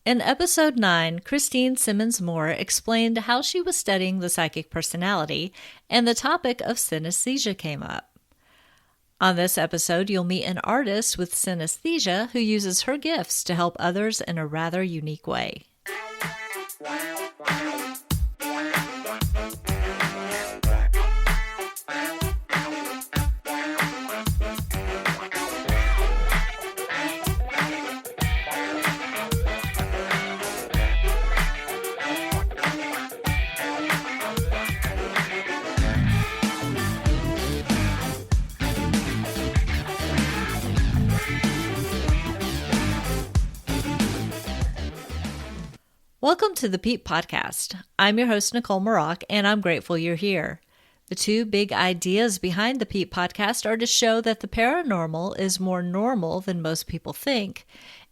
In episode 9, Christine Simmons Moore explained how she was studying the psychic personality, and the topic of synesthesia came up. On this episode, you'll meet an artist with synesthesia who uses her gifts to help others in a rather unique way. Welcome to the Peep Podcast. I'm your host, Nicole Maroc, and I'm grateful you're here. The two big ideas behind the Peep Podcast are to show that the paranormal is more normal than most people think,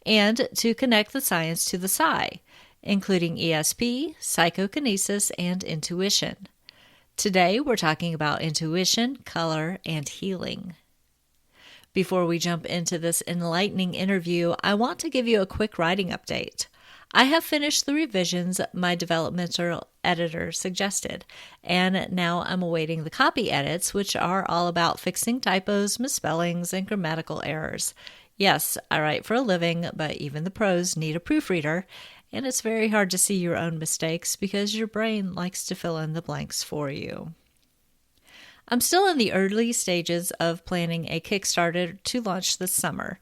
and to connect the science to the psi, including ESP, psychokinesis, and intuition. Today, we're talking about intuition, color, and healing. Before we jump into this enlightening interview, I want to give you a quick writing update. I have finished the revisions my developmental editor suggested, and now I'm awaiting the copy edits, which are all about fixing typos, misspellings, and grammatical errors. Yes, I write for a living, but even the pros need a proofreader, and it's very hard to see your own mistakes because your brain likes to fill in the blanks for you. I'm still in the early stages of planning a Kickstarter to launch this summer.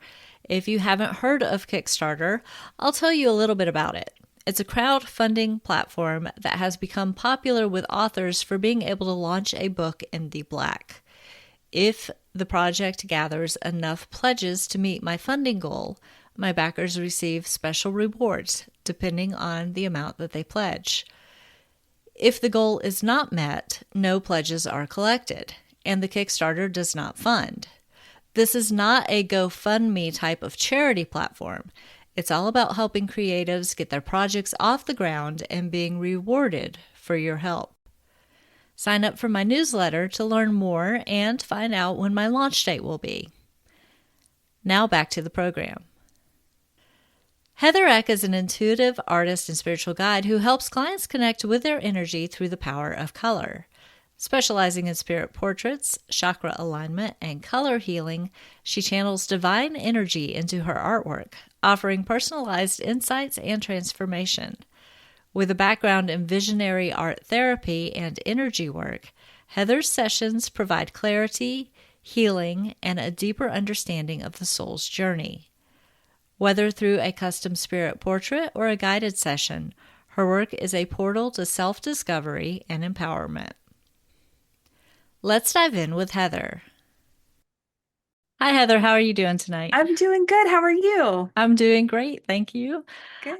If you haven't heard of Kickstarter, I'll tell you a little bit about it. It's a crowdfunding platform that has become popular with authors for being able to launch a book in the black. If the project gathers enough pledges to meet my funding goal, my backers receive special rewards depending on the amount that they pledge. If the goal is not met, no pledges are collected, and the Kickstarter does not fund. This is not a GoFundMe type of charity platform. It's all about helping creatives get their projects off the ground and being rewarded for your help. Sign up for my newsletter to learn more and find out when my launch date will be. Now back to the program. Heather Eck is an intuitive artist and spiritual guide who helps clients connect with their energy through the power of color. Specializing in spirit portraits, chakra alignment, and color healing, she channels divine energy into her artwork, offering personalized insights and transformation. With a background in visionary art therapy and energy work, Heather's sessions provide clarity, healing, and a deeper understanding of the soul's journey. Whether through a custom spirit portrait or a guided session, her work is a portal to self-discovery and empowerment. Let's dive in with Heather. Hi, Heather. How are you doing tonight? I'm doing good. How are you? I'm doing great. Thank you. Good.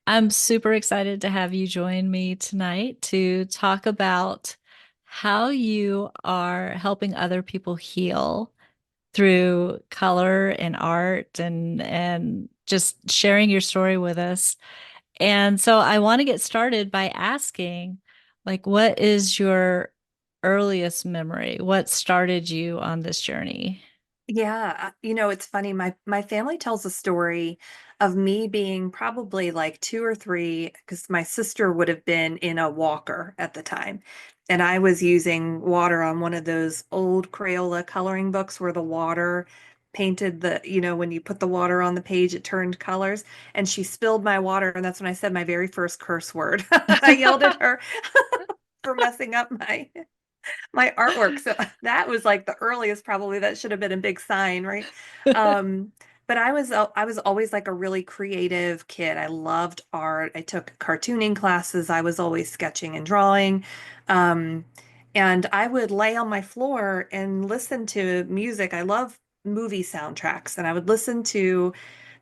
I'm super excited to have you join me tonight to talk about how you are helping other people heal through color and art and just sharing your story with us. And so I want to get started by asking, what is your earliest memory? What started you on this journey? Yeah, it's funny. My family tells a story of me being probably like 2 or 3, because my sister would have been in a walker at the time. And I was using water on one of those old Crayola coloring books where the water painted when you put the water on the page, it turned colors. And she spilled my water, and that's when I said my very first curse word. I yelled at her for messing up my artwork. So that was like the earliest, probably that should have been a big sign, right? Um, but I was always like a really creative kid. I loved art. I took cartooning classes. I was always sketching and drawing. Um, and I would lay on my floor and listen to music. I love movie soundtracks, and I would listen to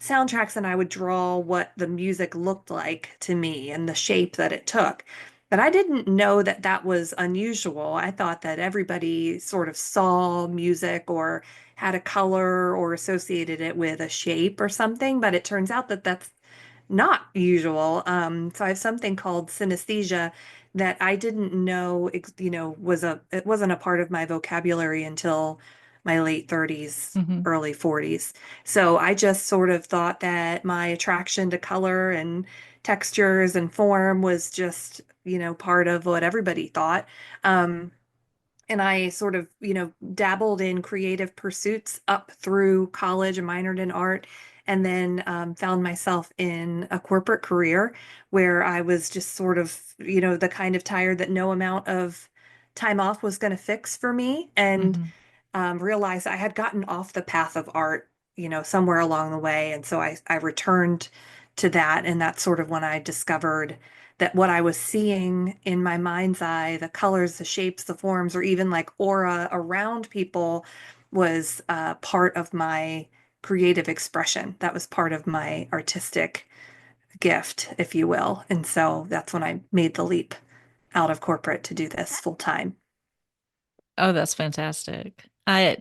soundtracks and I would draw what the music looked like to me and the shape that it took. But I didn't know that that was unusual. I thought that everybody sort of saw music or had a color or associated it with a shape or something, but it turns out that that's not usual. So I have something called synesthesia that I didn't know, it wasn't a part of my vocabulary until my late 30s, Hmm. early 40s. So I just sort of thought that my attraction to color and textures and form was just, part of what everybody thought. Um, and I sort of, dabbled in creative pursuits up through college and minored in art, and then found myself in a corporate career where I was just sort of, the kind of tired that no amount of time off was going to fix for me, and Hmm. realized I had gotten off the path of art, somewhere along the way. And so I returned to that. And that's sort of when I discovered that what I was seeing in my mind's eye, the colors, the shapes, the forms, or even like aura around people was part of my creative expression. That was part of my artistic gift, if you will. And so that's when I made the leap out of corporate to do this full time. Oh, that's fantastic. I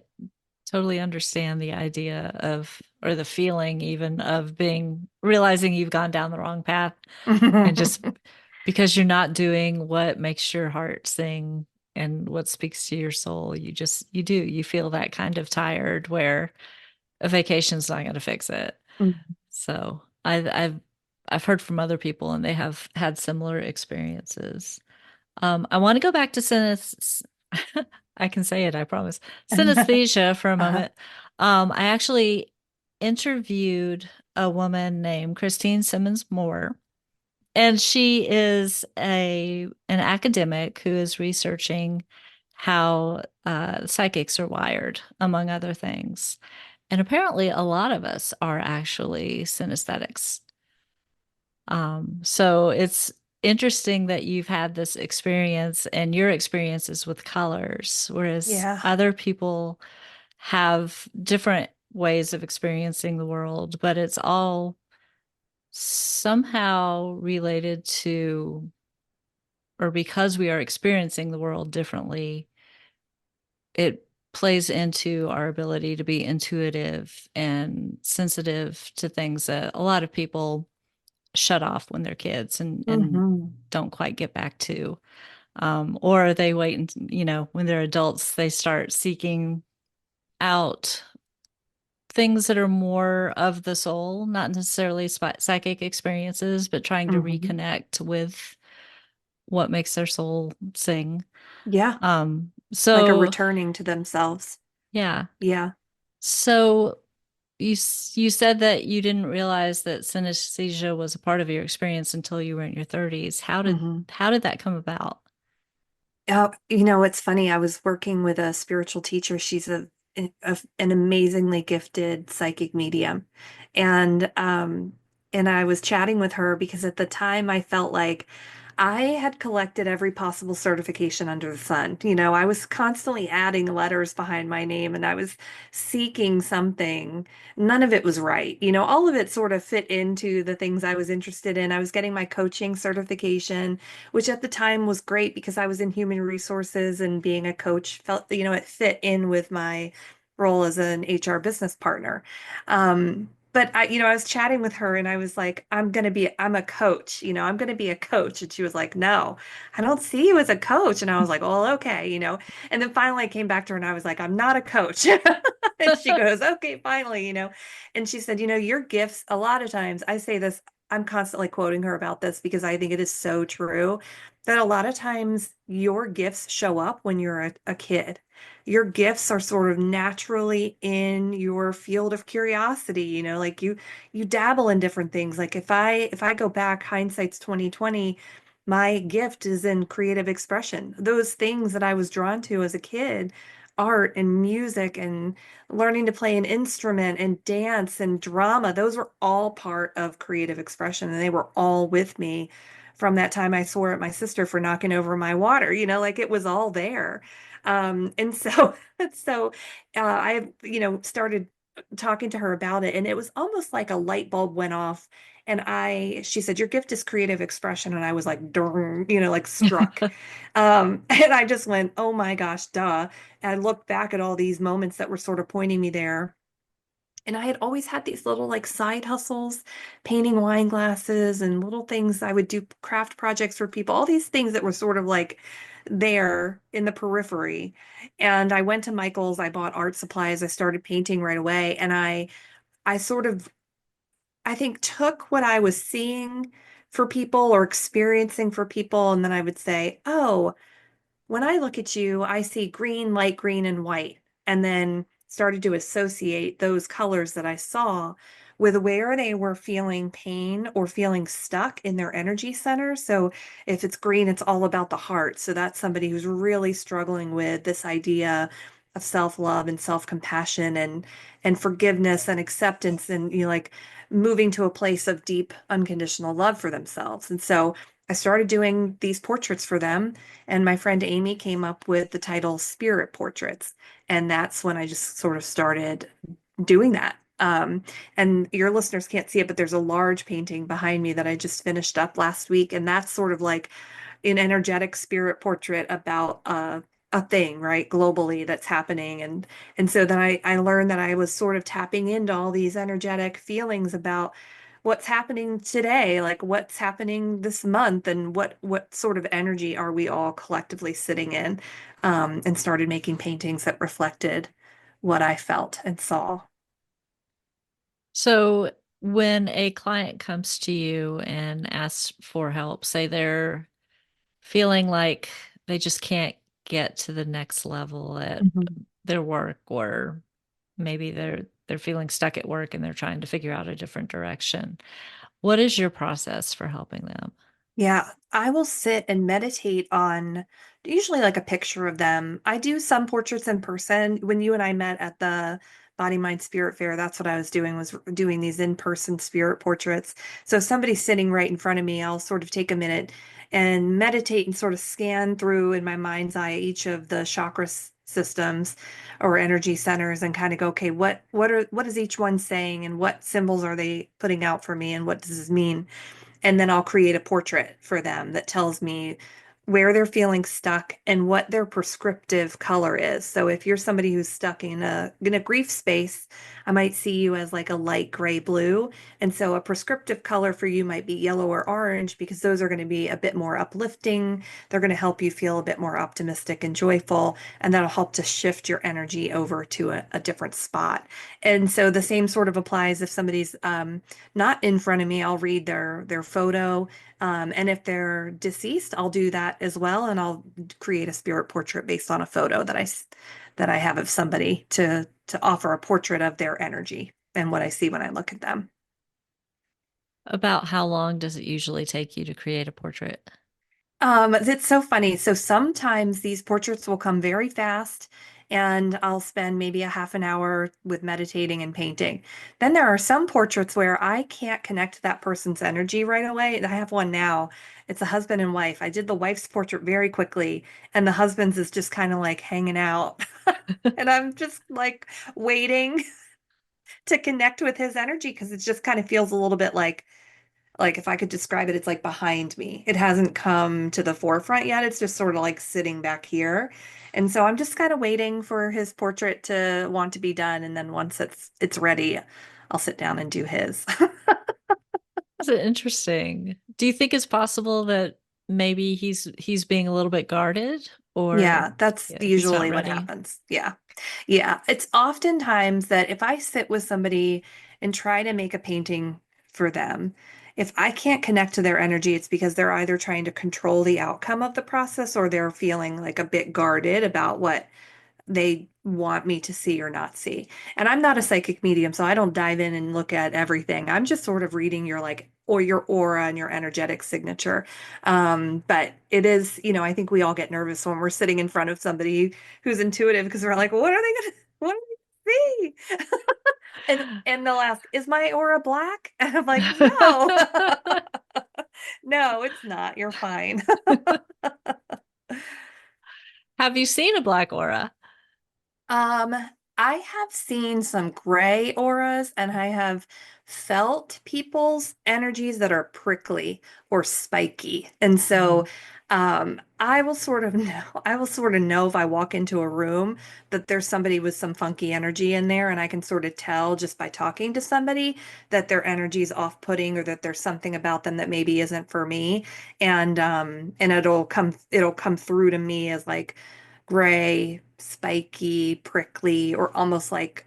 totally understand the idea of, or the feeling even of realizing you've gone down the wrong path and just because you're not doing what makes your heart sing and what speaks to your soul, you feel that kind of tired where a vacation's not going to fix it. So I've heard from other people and they have had similar experiences. I want to go back to I can say it, I promise. Synesthesia for a Uh-huh. moment. I actually interviewed a woman named Christine Simmons Moore, and she is an academic who is researching how psychics are wired, among other things. And apparently, a lot of us are actually synesthetics. So it's interesting that you've had this experience and your experiences with colors, whereas Yeah. other people have different ways of experiencing the world, but it's all somehow related to, or because we are experiencing the world differently, it plays into our ability to be intuitive and sensitive to things that a lot of people shut off when they're kids and Hmm. don't quite get back to. Or they wait and, when they're adults, they start seeking out things that are more of the soul, not necessarily psychic experiences, but trying to Hmm. reconnect with what makes their soul sing. Yeah. Like a So returning to themselves. yeah. Yeah. So you said that you didn't realize that synesthesia was a part of your experience until you were in your 30s. Hmm. How did that come about? Oh, it's funny. I was working with a spiritual teacher. She's an amazingly gifted psychic medium. And and I was chatting with her because at the time I felt like I had collected every possible certification under the sun. I was constantly adding letters behind my name and I was seeking something. None of it was right. All of it sort of fit into the things I was interested in. I was getting my coaching certification, which at the time was great because I was in human resources, and being a coach felt, it fit in with my role as an HR business partner. But I was chatting with her and I was like, I'm a coach, I'm going to be a coach. And she was like, no, I don't see you as a coach. And I was like, well, okay. And then finally I came back to her and I was like, I'm not a coach. And she goes, okay, finally. And she said, your gifts, a lot of times I say this, I'm constantly quoting her about this because I think it is so true that a lot of times your gifts show up when you're a kid. Your gifts are sort of naturally in your field of curiosity, like you dabble in different things. Like if I go back, hindsight's 2020, my gift is in creative expression. Those things that I was drawn to as a kid, art and music and learning to play an instrument and dance and drama, those were all part of creative expression and they were all with me from that time I swore at my sister for knocking over my water, like it was all there. And so, so I, started talking to her about it, and it was almost like a light bulb went off. And she said, "Your gift is creative expression," and I was like, "Darn," like struck. And I just went, "Oh my gosh, duh!" And I looked back at all these moments that were sort of pointing me there. And I had always had these little like side hustles, painting wine glasses and little things. I would do craft projects for people, all these things that were sort of like there in the periphery. And I went to Michael's, I bought art supplies, I started painting right away, and I sort of I think took what I was seeing for people or experiencing for people, and then I would say, "Oh, when I look at you, I see green, light green, and white, and then started to associate those colors that I saw with where they were feeling pain or feeling stuck in their energy center. So if it's green, it's all about the heart. So that's somebody who's really struggling with this idea of self-love and self-compassion and forgiveness and acceptance and like moving to a place of deep unconditional love for themselves. And so I started doing these portraits for them, and my friend Amy came up with the title Spirit Portraits. And that's when I just sort of started doing that. And your listeners can't see it, but there's a large painting behind me that I just finished up last week. And that's sort of like an energetic spirit portrait about a thing, right, globally that's happening. And so then I learned that I was sort of tapping into all these energetic feelings about what's happening today, like what's happening this month, and what sort of energy are we all collectively sitting in, and started making paintings that reflected what I felt and saw. So when a client comes to you and asks for help, say they're feeling like they just can't get to the next level at Mhm. their work, or maybe they're feeling stuck at work and they're trying to figure out a different direction. What is your process for helping them? Yeah, I will sit and meditate on usually like a picture of them. I do some portraits in person. When you and I met at the Body Mind Spirit Fair, that's what I was doing, was doing these in-person spirit portraits. So if somebody's sitting right in front of me, I'll sort of take a minute and meditate and sort of scan through in my mind's eye each of the chakra systems or energy centers and kind of go, okay, what is each one saying, and what symbols are they putting out for me, and what does this mean? And then I'll create a portrait for them that tells me where they're feeling stuck and what their prescriptive color is. So if you're somebody who's stuck in a grief space, I might see you as like a light gray blue. And so a prescriptive color for you might be yellow or orange, because those are going to be a bit more uplifting. They're going to help you feel a bit more optimistic and joyful, and that'll help to shift your energy over to a different spot. And so the same sort of applies if somebody's not in front of me. I'll read their photo, and if they're deceased, I'll do that as well, and I'll create a spirit portrait based on a photo that I have of somebody to offer a portrait of their energy and what I see when I look at them. About how long does it usually take you to create a portrait? It's so funny. So sometimes these portraits will come very fast, and I'll spend maybe a half an hour with meditating and painting. Then there are some portraits where I can't connect to that person's energy right away. I have one now. It's a husband and wife. I did the wife's portrait very quickly, and the husband's is just kind of like hanging out. And I'm just like waiting to connect with his energy, because it just kind of feels a little bit like if I could describe it, it's like behind me. It hasn't come to the forefront yet. It's just sort of like sitting back here. And so I'm just kind of waiting for his portrait to want to be done. And then once it's ready, I'll sit down and do his. That's interesting. Do you think it's possible that maybe he's being a little bit guarded, or Yeah, that's yeah, he's not usually what ready? happens. Yeah. Yeah. It's oftentimes that if I sit with somebody and try to make a painting for them, if I can't connect to their energy, it's because they're either trying to control the outcome of the process, or they're feeling like a bit guarded about what they want me to see or not see. And I'm not a psychic medium, so I don't dive in and look at everything. I'm just sort of reading your like or your aura and your energetic signature. But it is, I think we all get nervous when we're sitting in front of somebody who's intuitive, because we're like, what are they gonna what are they gonna see? And they'll ask, is my aura black? And I'm like, no. No, it's not. You're fine. Have you seen a black aura? I have seen some gray auras and I have felt people's energies that are prickly or spiky. And Hmm. so I will sort of know, I will sort of know if I walk into a room that there's somebody with some funky energy in there, and I can sort of tell just by talking to somebody that their energy is off-putting or that there's something about them that maybe isn't for me. And it'll come through to me as like gray, spiky, prickly, or almost like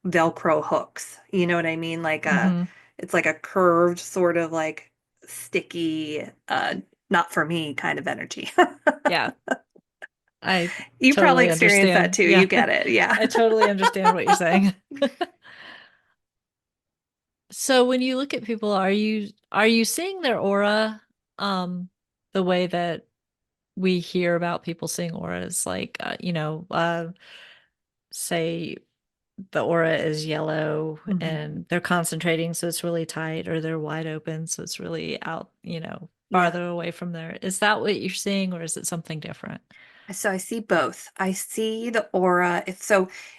Velcro hooks. You know what I mean? Hmm. It's like a curved sort of like sticky, not for me kind of energy. Yeah, I You probably totally experienced that understand. too. You Yeah, get it. Yeah. I totally understand what you're saying. So when you look at people, are you seeing their aura the way that we hear about people seeing auras? Like, say the aura is yellow Mhm. and they're concentrating, so it's really tight, or they're wide open, so it's really out, Yeah. farther away from there. Is that what you're seeing, or is it something different? So I see both. I see the aura.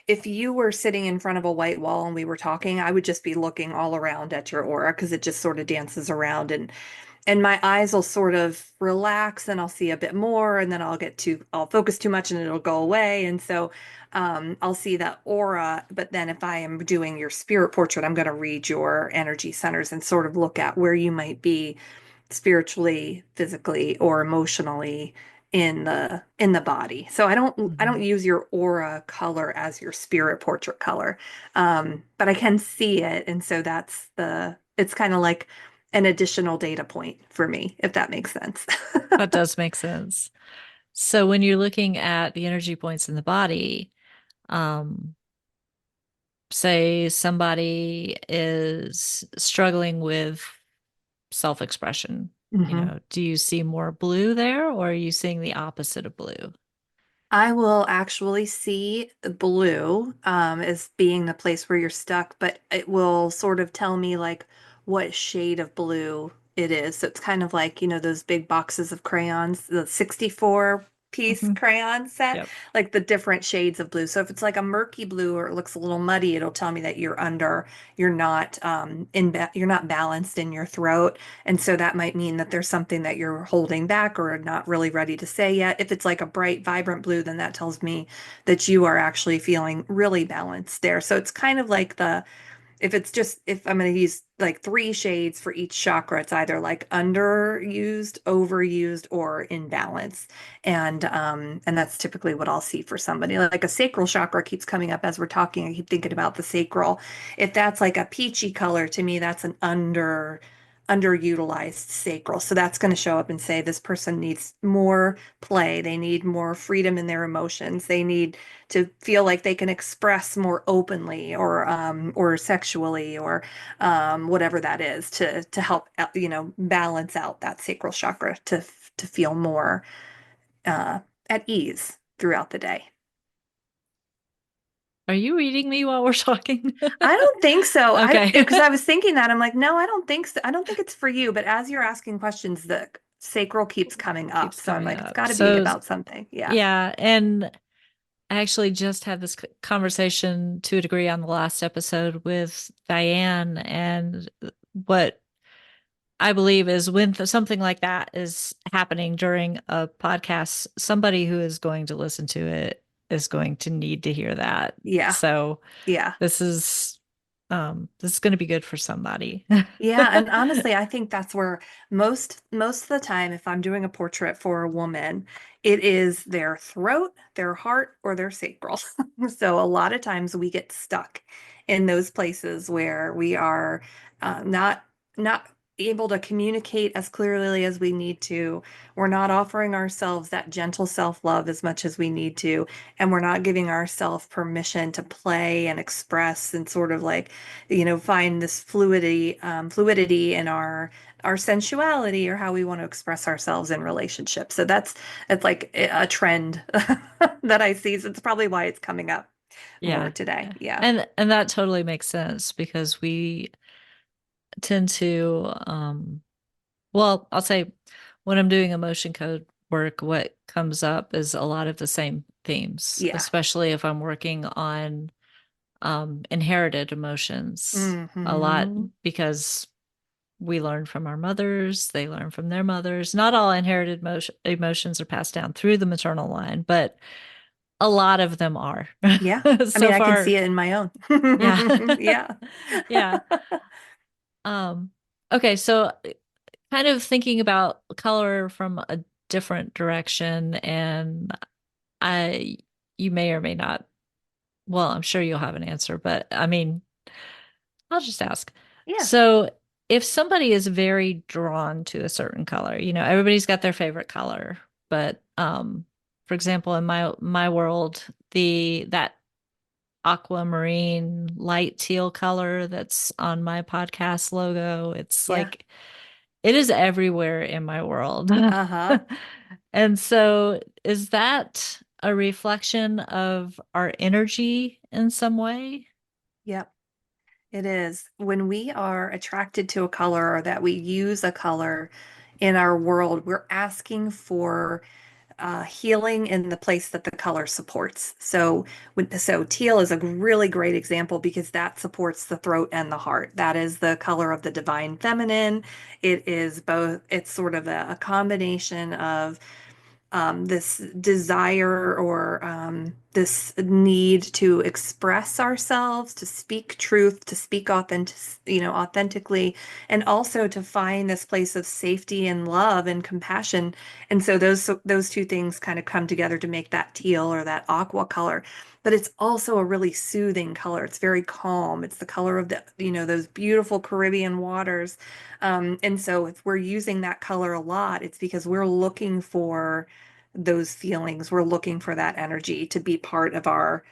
If you were sitting in front of a white wall and we were talking, I would just be looking all around at your aura because it just sort of dances around, and my eyes will sort of relax and I'll see a bit more, and then I'll focus too much and it'll go away. And so I'll see that aura. But then if I am doing your spirit portrait, I'm going to read your energy centers and sort of look at where you might be spiritually, physically, or emotionally in the body. So I don't Hmm. use your aura color as your spirit portrait color. But I can see it, and so it's kind of like an additional data point for me, if that makes sense. That does make sense. So when you're looking at the energy points in the body, um, say somebody is struggling with self-expression, Mhm. do you see more blue there, or are you seeing the opposite of blue? I will actually see the blue as being the place where you're stuck, but it will sort of tell me like what shade of blue it is. So it's kind of like, those big boxes of crayons, the 64 piece Hmm. crayon set, Yep. like the different shades of blue. So if it's like a murky blue or it looks a little muddy, it'll tell me that you're not balanced in your throat. And so that might mean that there's something that you're holding back or not really ready to say yet. If it's like a bright, vibrant blue, then that tells me that you are actually feeling really balanced there. So it's kind of like if I'm going to use like three shades for each chakra, it's either like underused, overused, or in balance. And that's typically what I'll see for somebody. Like a sacral chakra keeps coming up as we're talking. I keep thinking about the sacral. If that's like a peachy color, to me, that's an underutilized sacral. So that's going to show up and say this person needs more play. They need more freedom in their emotions. They need to feel like they can express more openly or sexually or whatever that is to help balance out that sacral chakra to feel more uh, at ease throughout the day. Are you reading me while we're talking? I don't think so. I Okay. because I was thinking that I'm like, no, I don't think so. I don't think it's for you. But as you're asking questions, the sacral keeps coming up. Keeps So I'm coming like, it's up. got to be So, about something. Yeah. yeah, and I actually just had this conversation to a degree on the last episode with Diane, and what I believe is when something like that is happening during a podcast, somebody who is going to listen to it is going to need to hear that. Yeah. So Yeah. this is this is going to be good for somebody. Yeah, and honestly, I think that's where most of the time, if I'm doing a portrait for a woman, it is their throat, their heart, or their sacral. So a lot of times we get stuck in those places where we are not able to communicate as clearly as we need to. We're not offering ourselves that gentle self-love as much as we need to, and we're not giving ourselves permission to play and express and sort of like find this fluidity in our sensuality or how we want to express ourselves in relationships. So that's like a trend that I see. So it's probably why it's coming up more Yeah. today. Yeah. And that totally makes sense because we tend to well, I'll say when I'm doing emotion code work, what comes up is a lot of the same themes, Yeah. especially if I'm working on inherited emotions a lot Hmm. because we learn from our mothers, they learn from their mothers. Not all inherited emotions are passed down through the maternal line, but a lot of them are. Yeah. I So mean, I can see far, it in my own. yeah. Yeah. Yeah. Um, okay, so kind of thinking about color from a different direction, and I you may or may not, well, I'm sure you'll have an answer, but I mean, I'll just ask. Yeah. So, if somebody is very drawn to a certain color, everybody's got their favorite color, but for example, in my world, the that aquamarine light teal color that's on my podcast logo, it's Yeah. like it is everywhere in my world. Uh-huh. And so, is that a reflection of our energy in some way? Yep. It is. When we are attracted to a color or that we use a color in our world, we're asking for healing in the place that the color supports. So teal is a really great example because that supports the throat and the heart. That is the color of the divine feminine. It is both, it's sort of a combination of this desire or this need to express ourselves, to speak truth, to speak authentically, and also to find this place of safety and love and compassion. And so those two things kind of come together to make that teal or that aqua color. But it's also a really soothing color. It's very calm. It's the color of those beautiful Caribbean waters. And so if we're using that color a lot, it's because we're looking for those feelings. We're looking for that energy to be part of our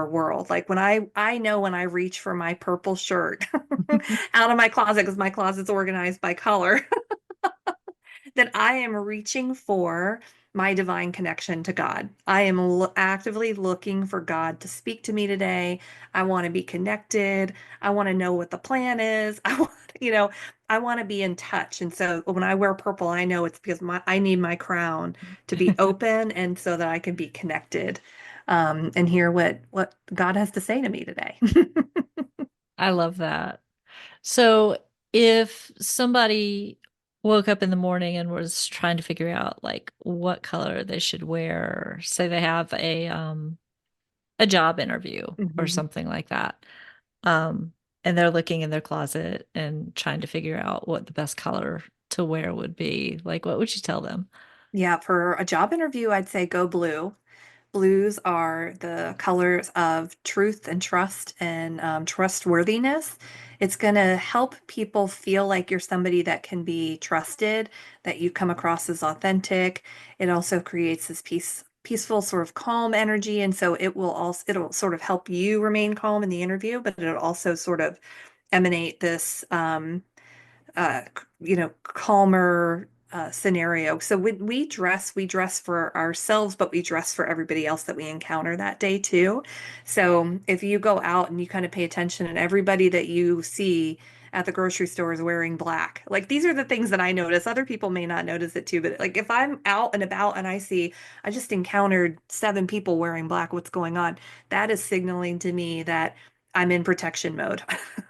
world. Like when I know when I reach for my purple shirt out of my closet because my closet's organized by color, that I am reaching for my divine connection to God. I am actively looking for God to speak to me today. I want to be connected. I want to know what the plan is. I want to be in touch. And so when I wear purple, I know it's because I need my crown to be open and so that I can be connected, and hear what God has to say to me today. I love that. So if somebody woke up in the morning and was trying to figure out like what color they should wear, say they have a job interview or Mhm. something like that. And they're looking in their closet and trying to figure out what the best color to wear would be. Like what would you tell them? Yeah, for a job interview, I'd say go blue. Blues are the colors of truth and trust and trustworthiness. It's going to help people feel like you're somebody that can be trusted, that you come across as authentic. It also creates this peaceful, sort of calm energy. And so it'll sort of help you remain calm in the interview, but it'll also sort of emanate this calmer scenario. So when we dress for ourselves, but we dress for everybody else that we encounter that day too. So if you go out and you kind of pay attention and everybody that you see at the grocery store is wearing black, like these are the things that I notice. Other people may not notice it too, but like if I'm out and about and I just encountered 7 people wearing black, what's going on? That is signaling to me that I'm in protection mode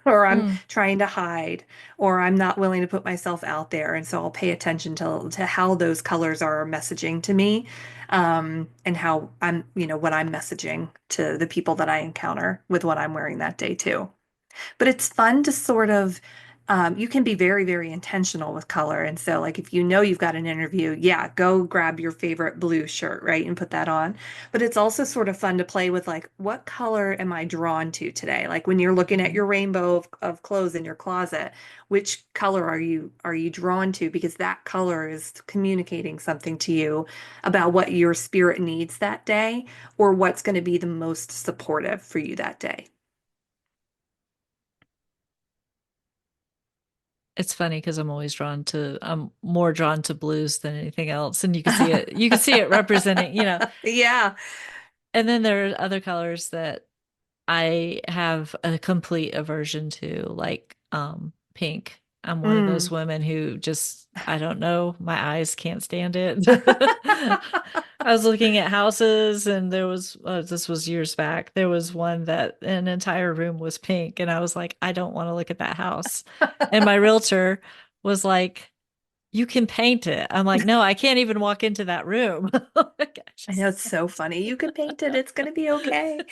or I'm Mm, trying to hide or I'm not willing to put myself out there. And so I'll pay attention to how those colors are messaging to me, and how what I'm messaging to the people that I encounter with what I'm wearing that day too. But it's fun to sort of, you can be very, very intentional with color. And so, like, if you know you've got an interview, yeah, go grab your favorite blue shirt, right, and put that on. But it's also sort of fun to play with, like, what color am I drawn to today? Like, when you're looking at your rainbow of clothes in your closet, which color are you drawn to? Because that color is communicating something to you about what your spirit needs that day or what's going to be the most supportive for you that day. it's funny because I'm more drawn to blues than anything else. And you can see it representing, Yeah. and then there are other colors that I have a complete aversion to, like pink. I'm one of those Mm. women who just, I don't know, my eyes can't stand it. I was looking at houses, and there was, this was years back. There was one that an entire room was pink, and I was like, I don't want to look at that house. And my realtor was like, you can paint it. I'm like, no, I can't even walk into that room. Like, I I know just it's so funny. You can paint it. It's going to be okay.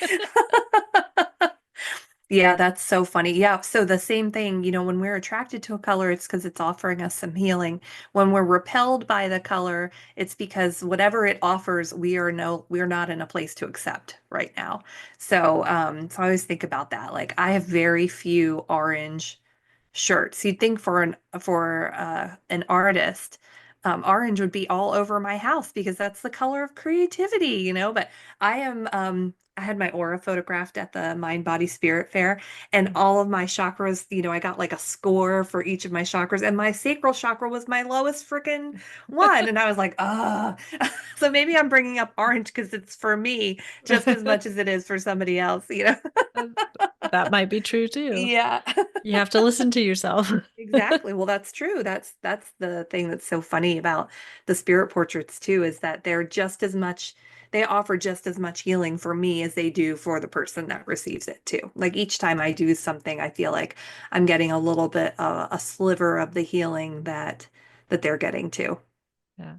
Yeah, that's so funny. Yeah, so the same thing, when we're attracted to a color, it's because it's offering us some healing. When we're repelled by the color, it's because whatever it offers, we're not in a place to accept right now. So I always think about that. Like I have very few orange shirts. You'd think for an artist, orange would be all over my house because that's the color of creativity. But I had my aura photographed at the Mind Body Spirit Fair, and all of my chakras, I got like a score for each of my chakras, and my sacral chakra was my lowest freaking one, and I was like, ah. So maybe I'm bringing up orange because it's for me just as much as it is for somebody else. that might be true too. Yeah. You have to listen to yourself. Exactly. Well, that's true. That's the thing that's so funny about the spirit portraits too, is that they offer just as much healing for me as they do for the person that receives it too. Like each time I do something, I feel like I'm getting a little bit a sliver of the healing that they're getting too. Yeah.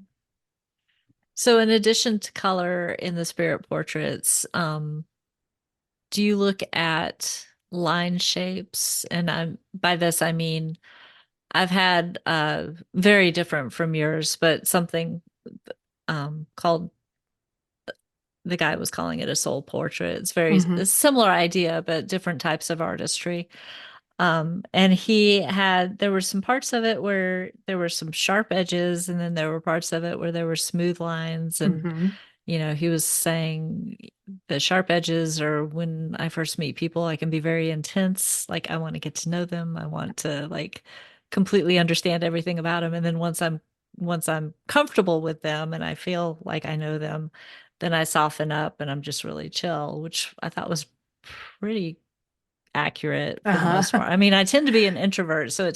So, in addition to color in the spirit portraits, do you look at line shapes? And by this I mean I've had very different from yours, but something called, the guy was calling it a soul portrait. It's very a Hmm. similar idea, but different types of artistry. And there were some parts of it where there were some sharp edges, and then there were parts of it where there were smooth lines. And, Hmm. he was saying the sharp edges are when I first meet people, I can be very intense. Like, I want to get to know them. I want to like completely understand everything about them. And then once I'm comfortable with them and I feel like I know them, then I soften up and I'm just really chill, which I thought was pretty accurate for the most Uh-huh. part. I mean, I tend to be an introvert, so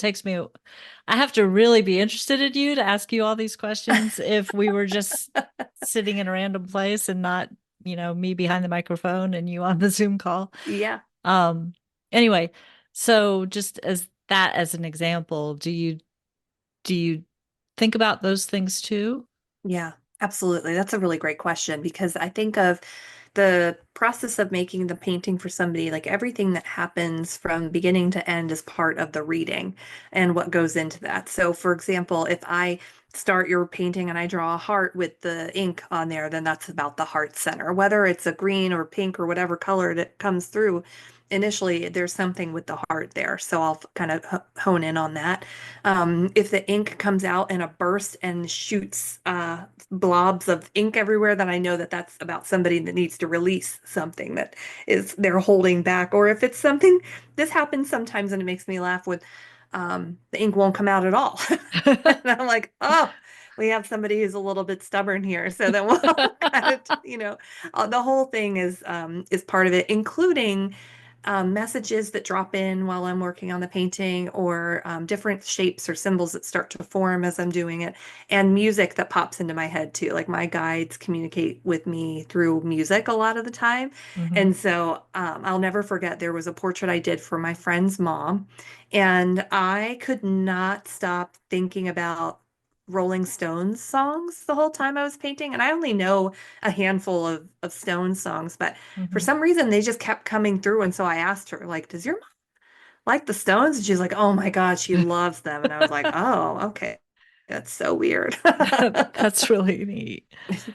I have to really be interested in you to ask you all these questions. If we were just sitting in a random place and not, me behind the microphone and you on the Zoom call. Yeah. Um, anyway, so just as an example, do you think about those things too? Yeah, absolutely. That's a really great question because I think of the process of making the painting for somebody, like everything that happens from beginning to end is part of the reading and what goes into that. So, for example, if I start your painting and I draw a heart with the ink on there, then that's about the heart center. Whether it's a green or pink or whatever color that comes through, initially there's something with the heart there. So I'll kind of hone in on that. If the ink comes out in a burst and shoots blobs of ink everywhere, then I know that that's about somebody that needs to release something that is they're holding back. Or if it's something, this happens sometimes and it makes me laugh with the ink won't come out at all. And I'm like, oh, we have somebody who's a little bit stubborn here. So then we'll kind of, the whole thing is part of it, including messages that drop in while I'm working on the painting, or different shapes or symbols that start to form as I'm doing it, and music that pops into my head too. Like my guides communicate with me through music a lot of the time. Hmm. And so I'll never forget there was a portrait I did for my friend's mom, and I could not stop thinking about Rolling Stones songs the whole time I was painting. And I only know a handful of Stones songs, but for Hmm. some reason they just kept coming through. And so I asked her, like, does your mom like the Stones? And she's like, oh my God, she loves them. And I was like, oh, okay. That's so weird. That's really neat.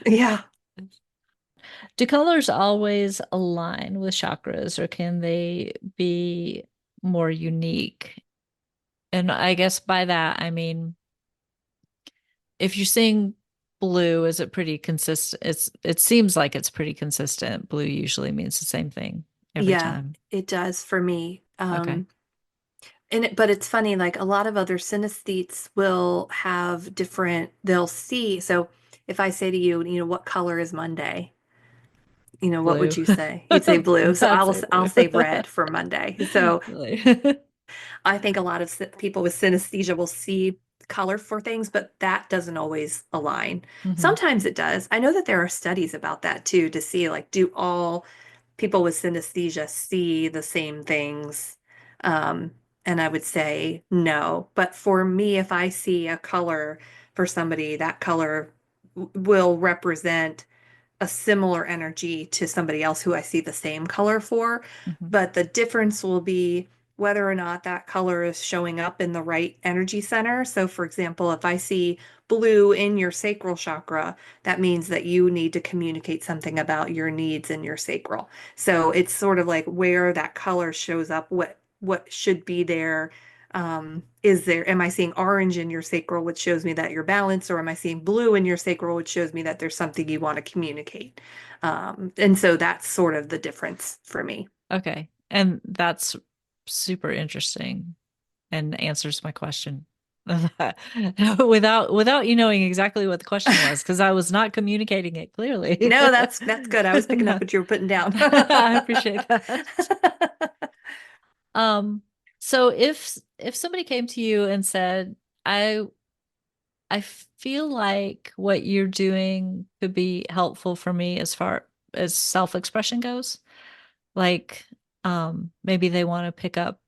Yeah. Do colors always align with chakras, or can they be more unique? And I guess by that, I mean, if you're seeing blue, is it pretty consistent? It seems like it's pretty consistent. Blue usually means the same thing every Yeah, time. it does for me. Okay. But it's funny, like a lot of other synesthetes will have different, they'll see. So if I say to you, what color is Monday? What would Blue. you say? You'd say blue. So I'd say I'll blue. say red for Monday. So Really. I think a lot of people with synesthesia will see color for things, but that doesn't always align. Hmm. Sometimes it does. I know that there are studies about that too, to see like, do all people with synesthesia see the same things? Um, and I would say no. But for me, if I see a color for somebody, that color will represent a similar energy to somebody else who I see the same color for. Hmm. But the difference will be whether or not that color is showing up in the right energy center. So, for example, if I see blue in your sacral chakra, that means that you need to communicate something about your needs in your sacral. So it's sort of like where that color shows up, what should be there. Is there, am I seeing orange in your sacral, which shows me that you're balanced, or am I seeing blue in your sacral, which shows me that there's something you want to communicate? And so that's sort of the difference for me. Okay. And that's super interesting and answers my question. Without you knowing exactly what the question was, because I was not communicating it clearly. No, that's good. I was picking up No. what you were putting down. I appreciate that. Um, so if somebody came to you and said, I I feel like what you're doing could be helpful for me as far as self-expression goes, like maybe they want to pick up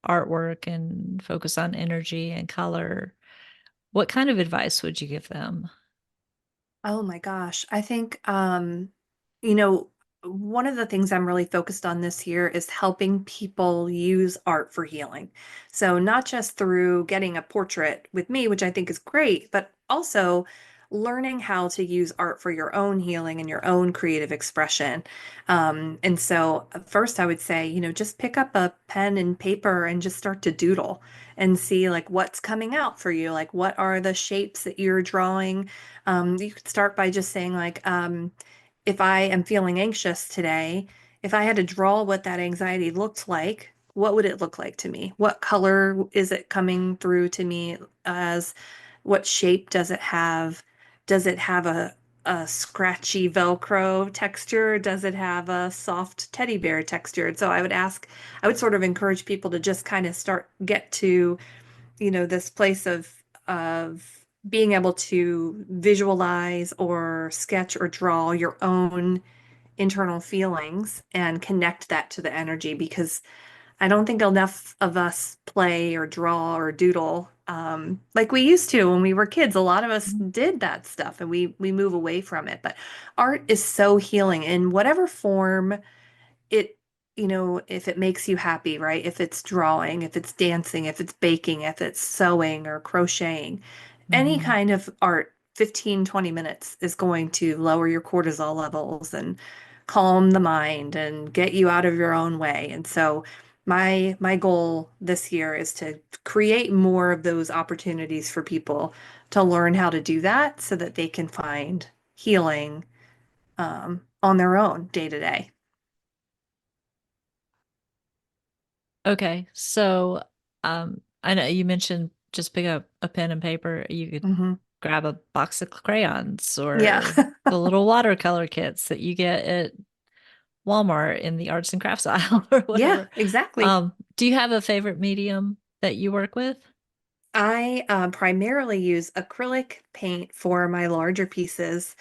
artwork and focus on energy and color. What kind of advice would you give them? Oh my gosh. I think, you know, one of the things I'm really focused on this year is helping people use art for healing. So, not just through getting a portrait with me, which I think is great, but also learning how to use art for your own healing and your own creative expression. And so, first, I would say, just pick up a pen and paper and just start to doodle and see like what's coming out for you. Like, what are the shapes that you're drawing? You could start by just saying, like, if I am feeling anxious today, if I had to draw what that anxiety looked like, what would it look like to me? What color is it coming through to me as? What shape does it have? Does it have a scratchy Velcro texture? Does it have a soft teddy bear texture? And so I would sort of encourage people to just kind of get to this place of being able to visualize or sketch or draw your own internal feelings and connect that to the energy, because I don't think enough of us play or draw or doodle like we used to when we were kids. A lot of us Mhm. did that stuff and we move away from it. But art is so healing in whatever form it, if it makes you happy, right? If it's drawing, if it's dancing, if it's baking, if it's sewing or crocheting, any Mhm. kind of art, 15, 20 minutes is going to lower your cortisol levels and calm the mind and get you out of your own way. And so my goal this year is to create more of those opportunities for people to learn how to do that so that they can find healing on their own day to day. Okay, so I know you mentioned just pick up a pen and paper. You could Mhm. grab a box of crayons Yeah. or the little watercolor kits that you get at Walmart in the arts and crafts aisle or Yeah, whatever. exactly. Do you have a favorite medium that you work with? I primarily use acrylic paint for my larger pieces,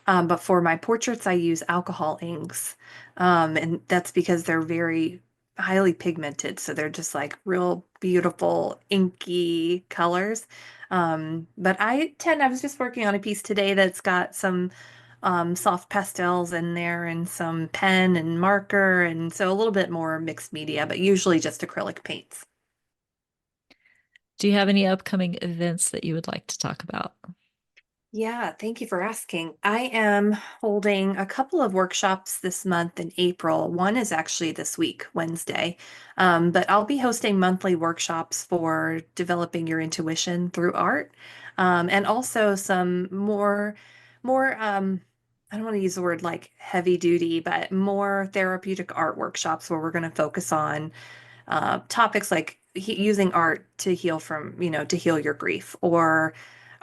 but for my portraits, I use alcohol inks. And that's because they're very highly pigmented. So they're just like real beautiful, inky colors. But I was just working on a piece today that's got some soft pastels in there and some pen and marker. And so a little bit more mixed media, but usually just acrylic paints. Do you have any upcoming events that you would like to talk about? Yeah, thank you for asking. I am holding a couple of workshops this month in April. One is actually this week, Wednesday. But I'll be hosting monthly workshops for developing your intuition through art. And also some more, I don't want to use the word like heavy duty, but more therapeutic art workshops where we're going to focus on topics like using art to heal from, to heal your grief, or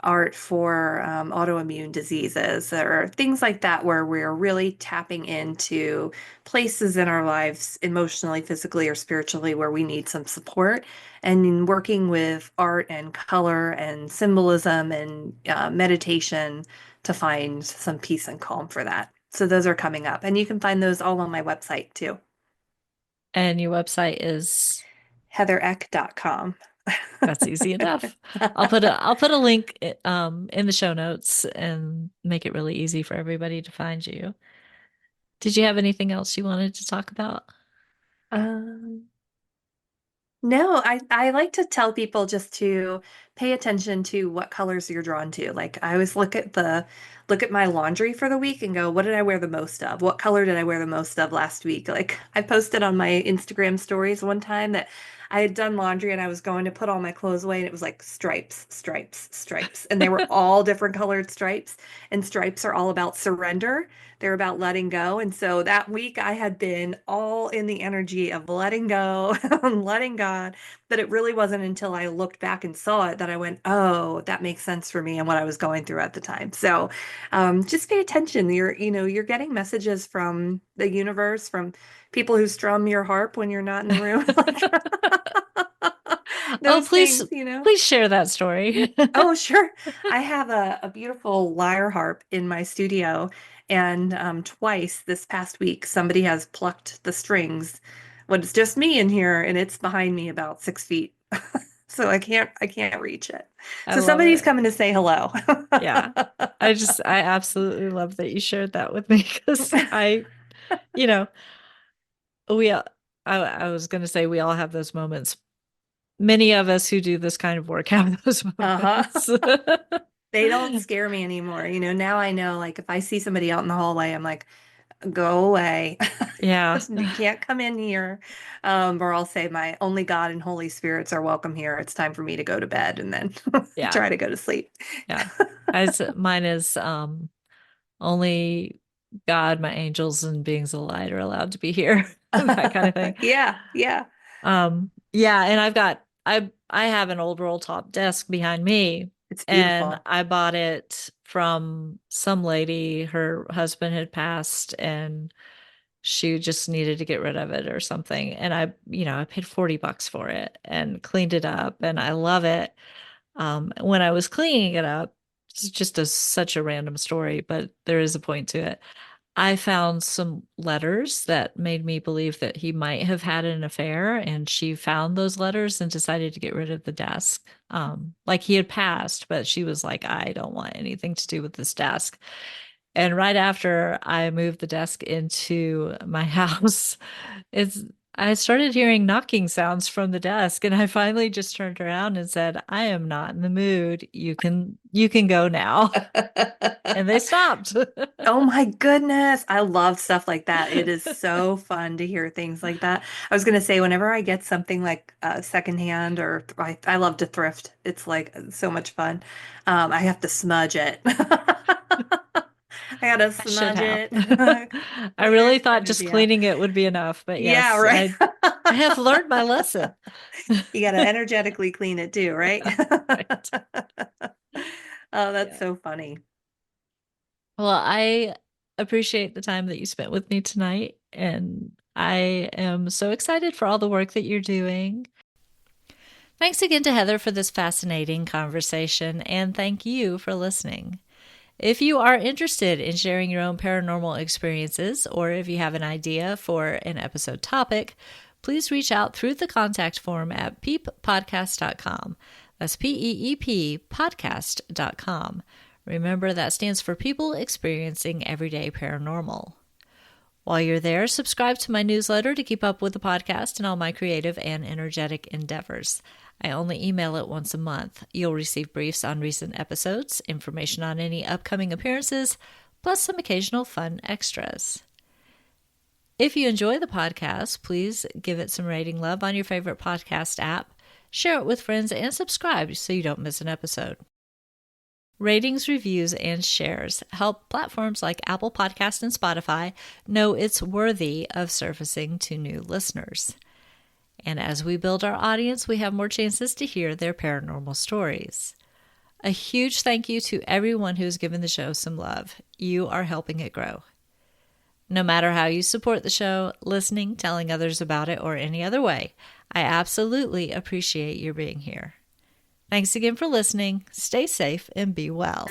art for autoimmune diseases or things like that, where we're really tapping into places in our lives, emotionally, physically, or spiritually, where we need some support. And working with art and color and symbolism and meditation to find some peace and calm for that. So those are coming up, and you can find those all on my website too, And your website is heathereck.com. that's easy enough. I'll put a link in the show notes and make it really easy for everybody to find you. Did you have anything else you wanted to talk about? Um, No, I like to tell people just to pay attention to what colors you're drawn to. Like I always look at my laundry for the week and go, what did I wear the most of? What color did I wear the most of last week? Like I posted on my Instagram stories one time that I had done laundry and I was going to put all my clothes away and it was like stripes, stripes, stripes. And they were all different colored stripes. And stripes are all about surrender. They're about letting go. And so that week I had been all in the energy of letting go, letting God, that it really wasn't until I looked back and saw it that I went, oh, that makes sense for me and what I was going through at the time. So just pay attention. You're getting messages from the universe, from people who strum your harp when you're not in the room. Like Oh, those please, things. please share that story. Oh, sure. I have a beautiful lyre harp in my studio, and twice this past week, somebody has plucked the strings when it's just me in here, and it's behind me about 6 feet, so I can't reach it. I So love somebody's it. coming to say hello. Yeah. I absolutely love that you shared that with me because you know, we, I was going to say we all have those moments. Many of us who do this kind of work have those Uh-huh. moments. They don't scare me anymore. Now I know, like, if I see somebody out in the hallway, I'm like, go away. Yeah. You can't come in here. Or I'll say, my only God and Holy Spirits are welcome here. It's time for me to go to bed and then Yeah. try to go to sleep. Yeah. Mine is only God, my angels, and beings of light are allowed to be here. That kind of thing. Yeah, yeah. Yeah, and I have an old roll top desk behind me, It's and beautiful. I bought it from some lady. Her husband had passed, and she just needed to get rid of it or something. And I paid $40 for it and cleaned it up, and I love it. When I was cleaning it up, it's just such a random story, but there is a point to it. I found some letters that made me believe that he might have had an affair, and she found those letters and decided to get rid of the desk. Like he had passed, but she was like, I don't want anything to do with this desk. And right after I moved the desk into my house, it's I started hearing knocking sounds from the desk, and I finally just turned around and said, I am not in the mood. You can go now. And they stopped. Oh my goodness. I love stuff like that. It is so fun to hear things like that. I was going to say, whenever I get something like secondhand, or I love to thrift, it's like so much fun. I have to smudge it. I gotta I should smudge have. it, I cleaner, really thought just yeah. cleaning it would be enough, but Yeah, yes, right. I have learned my lesson. You gotta energetically clean it too, right? Yeah, right. Oh, that's Yeah. so funny. Well, I appreciate the time that you spent with me tonight, and I am so excited for all the work that you're doing. Thanks again to Heather for this fascinating conversation, and thank you for listening. If you are interested in sharing your own paranormal experiences, or if you have an idea for an episode topic, please reach out through the contact form at peeppodcast.com. That's PEEP podcast.com. Remember, that stands for People Experiencing Everyday Paranormal. While you're there, subscribe to my newsletter to keep up with the podcast and all my creative and energetic endeavors. I only email it once a month. You'll receive briefs on recent episodes, information on any upcoming appearances, plus some occasional fun extras. If you enjoy the podcast, please give it some rating love on your favorite podcast app, share it with friends, and subscribe so you don't miss an episode. Ratings, reviews, and shares help platforms like Apple Podcasts and Spotify know it's worthy of surfacing to new listeners. And as we build our audience, we have more chances to hear their paranormal stories. A huge thank you to everyone who's given the show some love. You are helping it grow. No matter how you support the show, listening, telling others about it, or any other way, I absolutely appreciate your being here. Thanks again for listening. Stay safe and be well.